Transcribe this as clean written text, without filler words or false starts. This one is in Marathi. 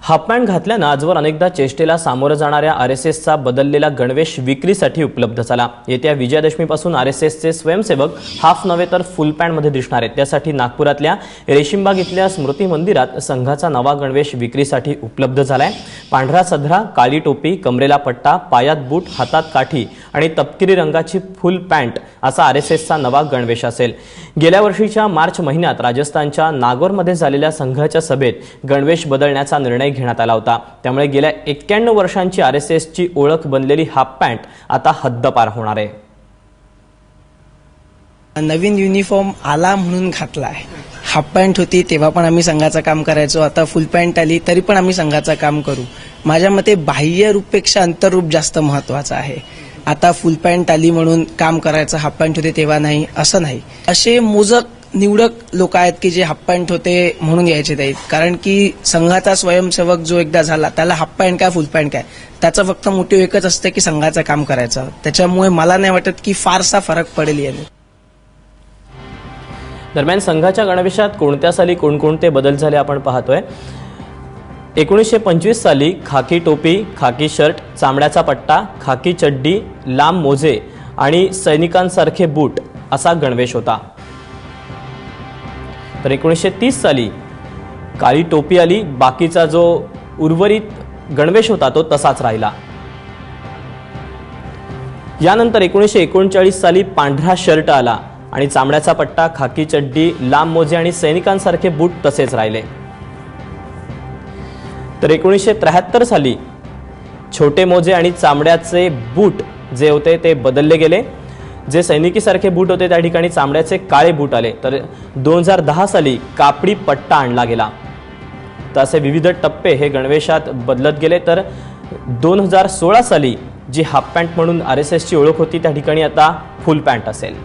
हाफ पॅन्ट घातल्यानं आजवर अनेकदा चेष्टेला सामोरं जाणाऱ्या आरएसएसचा बदललेला गणवेश विक्रीसाठी उपलब्ध झाला। येत्या विजयादशमीपासून आरएसएसचे स्वयंसेवक हाफ नव्हे तर फुल पॅन्टमध्ये दिसणार आहेत। त्यासाठी नागपुरातल्या रेशीमबाग इथल्या स्मृती मंदिरात संघाचा नवा गणवेश विक्रीसाठी उपलब्ध झालाय। पांढरा सदरा, काळी टोपी, कमरेला पट्टा, पायात बूट, हातात काठी आणि तपकिरी रंगाची फुल पॅन्ट असा आरएसएसचा नवा गणवेश असेल। गेल्या वर्षीच्या मार्च महिन्यात राजस्थानच्या नागौरमध्ये झालेल्या संघाच्या सभेत गणवेश बदलण्याचा निर्णय घेण्यात आला होता। त्यामुळे गेल्या 91 वर्षांची आरएसएसची ओळख बनलेली हाफ पॅन्ट आता हद्दपार होणार आहे। नवीन युनिफॉर्म आला म्हणून घातला आहे। हाफ पॅन्ट होती तेव्हा पण आम्ही संघाचं काम करायचो, आता फुल पॅन्ट आली तरी पण आम्ही संघाचं काम करू। माझ्या मते बाह्य रूपपेक्षा अंतर्रूप जास्त महत्त्वाचं आहे। आता फुल पॅन्ट आली म्हणून काम करायचं, हाफ पॅन्ट होते तेव्हा नाही असं नाही। असे मोजक निवडक लोक आहेत की जे हाफ पॅन्ट होते म्हणून यायचे नाहीत, कारण की संघाचा स्वयंसेवक जो एकदा झाला त्याला हाफ पॅन्ट काय फुल पॅन्ट काय त्याचा फक्त मोटिव्ह एकच असते की संघाचं काम करायचं। त्याच्यामुळे मला नाही वाटत की फारसा फरक पडेल याने। दरम्यान संघाच्या गणवेशात कोणत्या साली कोणकोणते बदल झाले आपण पाहतोय। 1925 साली खाकी टोपी, खाकी शर्ट, चामड्याचा पट्टा, खाकी चड्डी, लांब मोजे आणि सैनिकांसारखे बूट असा गणवेश होता। तर 1930 साली काळी टोपी आली, बाकीचा जो उर्वरित गणवेश होता तो तसाच राहिला। यानंतर 1939 साली पांढरा शर्ट आला आणि चामड्याचा पट्टा, खाकी चड्डी, लांब मोजे आणि सैनिकांसारखे बूट तसेच राहिले। तर 1973 साली छोटे मोजे आणि चामड्याचे बूट जे होते ते बदलले गेले। जे सैनिकीसारखे बूट होते त्या ठिकाणी चामड्याचे काळे बूट आले। तर 2010 साली कापडी पट्टा आणला गेला। तर असे विविध टप्पे हे गणवेशात बदलत गेले। तर 2016 साली जी हाफ पॅन्ट म्हणून आरएसएसची ओळख होती त्या ठिकाणी आता फुल पॅन्ट असेल।